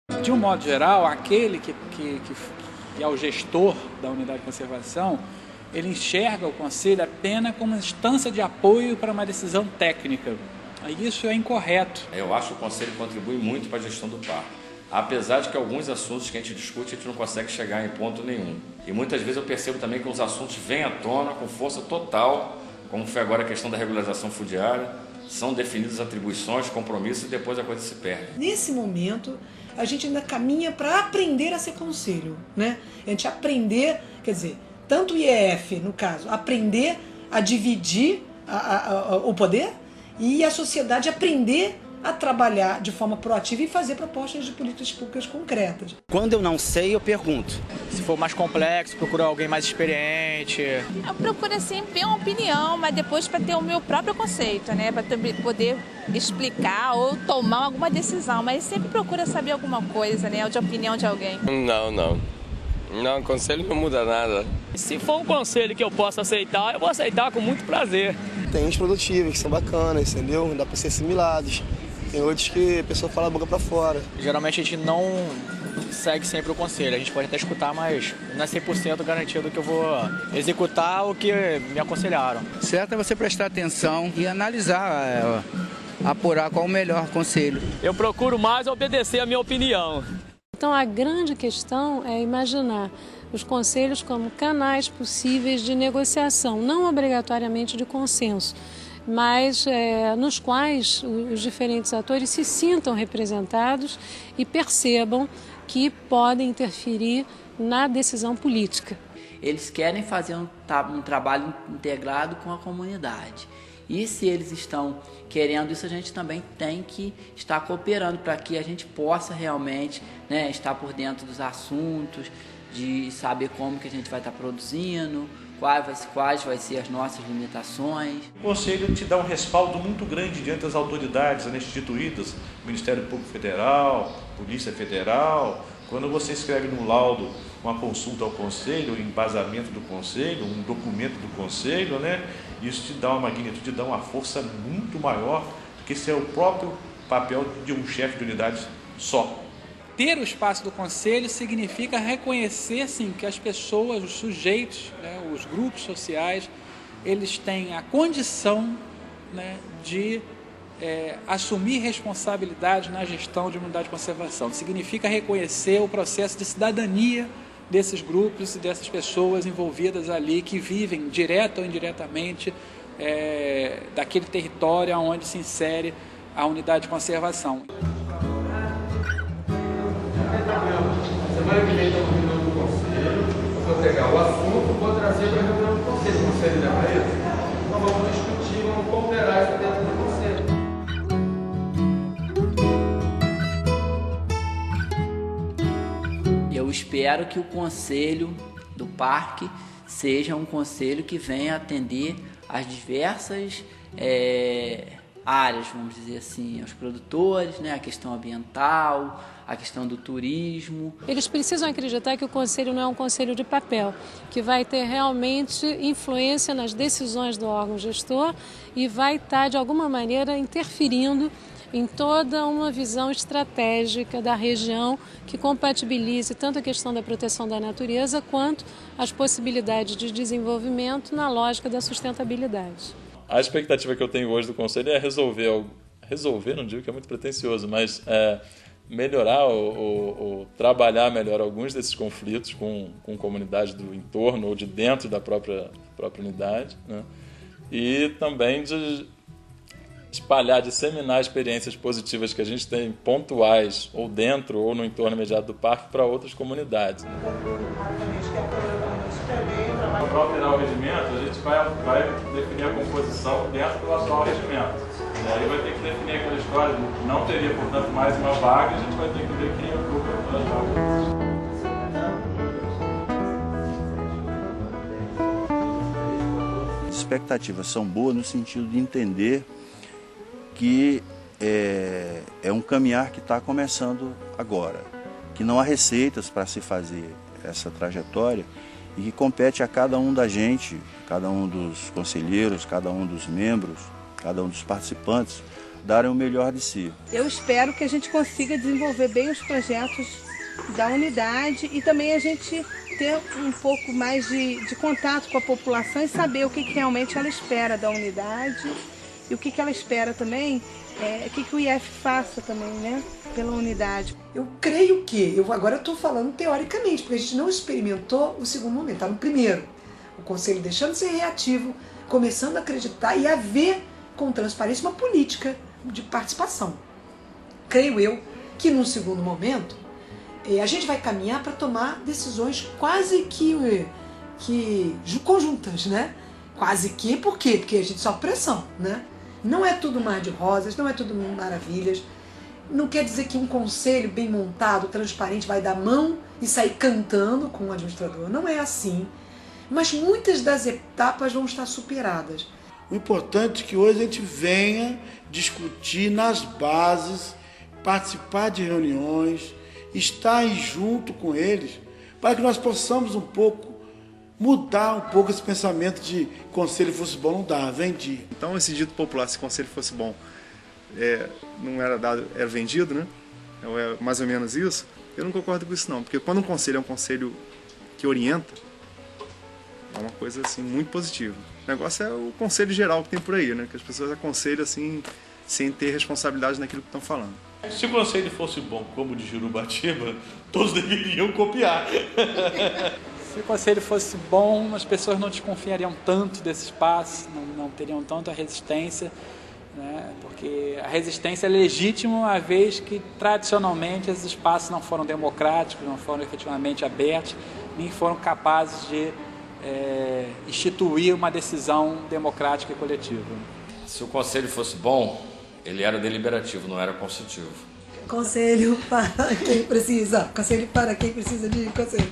De um modo geral, aquele que é o gestor da unidade de conservação, ele enxerga o conselho apenas como uma instância de apoio para uma decisão técnica. Isso é incorreto. Eu acho que o conselho contribui muito para a gestão do parque. Apesar de que alguns assuntos que a gente discute, a gente não consegue chegar em ponto nenhum. E muitas vezes eu percebo também que os assuntos vêm à tona com força total, como foi agora a questão da regularização fundiária, são definidas atribuições, compromissos e depois a coisa se perde. Nesse momento, a gente ainda caminha para aprender a ser conselho, né? A gente aprender, quer dizer, tanto o IEF, no caso, aprender a dividir o poder e a sociedade aprender a trabalhar de forma proativa e fazer propostas de políticas públicas concretas. Quando eu não sei, eu pergunto. Se for mais complexo, procuro alguém mais experiente. Eu procuro sempre uma opinião, mas depois para ter o meu próprio conceito, né? Para poder explicar ou tomar alguma decisão, mas sempre procura saber alguma coisa, né? De opinião de alguém. Não, conselho não muda nada. Se for um conselho que eu possa aceitar, eu vou aceitar com muito prazer. Tem uns produtivos que são bacanas, entendeu? Dá para ser assimilados. Tem outros que a pessoa fala a boca para fora. Geralmente a gente não segue sempre o conselho. A gente pode até escutar, mas não é 100% garantido que eu vou executar o que me aconselharam. Certo é você prestar atenção e analisar, apurar qual o melhor conselho. Eu procuro mais obedecer a minha opinião. Então a grande questão é imaginar os conselhos como canais possíveis de negociação, não obrigatoriamente de consenso, mas nos quais os diferentes atores se sintam representados e percebam que podem interferir na decisão política. Eles querem fazer um trabalho integrado com a comunidade. E se eles estão querendo isso, a gente também tem que estar cooperando para que a gente possa realmente, né, estar por dentro dos assuntos, de saber como que a gente vai estar produzindo, quais vai ser as nossas limitações. O Conselho te dá um respaldo muito grande diante das autoridades instituídas, Ministério Público Federal, Polícia Federal. Quando você escreve no laudo uma consulta ao Conselho, um embasamento do Conselho, um documento do Conselho, né? Isso te dá uma magnitude, te dá uma força muito maior, porque esse é o próprio papel de um chefe de unidade só. Ter o espaço do conselho significa reconhecer, sim, que as pessoas, os sujeitos, né, os grupos sociais, eles têm a condição, né, de assumir responsabilidade na gestão de uma unidade de conservação. Significa reconhecer o processo de cidadania desses grupos e dessas pessoas envolvidas ali, que vivem direta ou indiretamente daquele território onde se insere a unidade de conservação. Semana que vem estamos reunião do conselho, vou pegar o assunto, vou trazer para a reunião do conselho. O conselho leva isso? Então vamos discutir, vamos ponderar isso dentro do conselho. Eu espero que o conselho do parque seja um conselho que venha atender as diversas áreas, vamos dizer assim, aos produtores, né, a questão ambiental, a questão do turismo. Eles precisam acreditar que o conselho não é um conselho de papel, que vai ter realmente influência nas decisões do órgão gestor e vai estar, de alguma maneira, interferindo em toda uma visão estratégica da região que compatibilize tanto a questão da proteção da natureza quanto as possibilidades de desenvolvimento na lógica da sustentabilidade. A expectativa que eu tenho hoje do Conselho é resolver, não digo que é muito pretensioso, mas melhorar ou trabalhar melhor alguns desses conflitos com comunidades do entorno ou de dentro da própria unidade, né? E também de espalhar, disseminar experiências positivas que a gente tem pontuais ou dentro ou no entorno imediato do parque para outras comunidades. Para alterar o regimento, a gente vai definir a composição dentro do atual regimento. E aí vai ter que definir aquela história, não teria, portanto, mais uma vaga, a gente vai ter que ver quem ocupa aquelas vagas. As expectativas são boas no sentido de entender que é um caminhar que está começando agora, que não há receitas para se fazer essa trajetória e que compete a cada um da gente, cada um dos conselheiros, cada um dos membros, cada um dos participantes, darem o melhor de si. Eu espero que a gente consiga desenvolver bem os projetos da unidade e também a gente ter um pouco mais de contato com a população e saber o que realmente ela espera da unidade e o que ela espera também, o que o IF faça também, né, pela unidade. Eu creio que, agora eu estou falando teoricamente, porque a gente não experimentou o segundo momento, está no primeiro. O Conselho deixando de ser reativo, começando a acreditar e a ver com transparência uma política de participação. Creio eu que num segundo momento a gente vai caminhar para tomar decisões quase que conjuntas, né? Quase que, por quê? Porque a gente sofre pressão, né? Não é tudo mar de rosas, não é tudo maravilhas. Não quer dizer que um conselho bem montado, transparente, vai dar mão e sair cantando com o administrador. Não é assim. Mas muitas das etapas vão estar superadas. O importante é que hoje a gente venha discutir nas bases, participar de reuniões, estar aí junto com eles, para que nós possamos mudar um pouco esse pensamento de conselho fosse bom, não dá, vendi. Então esse dito popular, se conselho fosse bom, não era dado, era vendido, né? É mais ou menos isso. Eu não concordo com isso não, porque quando um conselho é um conselho que orienta, é uma coisa assim muito positiva. O negócio é o conselho geral que tem por aí, né? Que as pessoas aconselham assim, sem ter responsabilidade naquilo que estão falando. Se o conselho fosse bom como o de Jurubatiba, todos deveriam copiar. Se o conselho fosse bom, as pessoas não desconfiariam tanto desse espaço, não teriam tanta resistência, né? Porque a resistência é legítima uma vez que tradicionalmente esses espaços não foram democráticos, não foram efetivamente abertos, nem foram capazes de instituir uma decisão democrática e coletiva. Se o conselho fosse bom, ele era deliberativo, não era consultivo. Conselho para quem precisa. Conselho para quem precisa de conselho.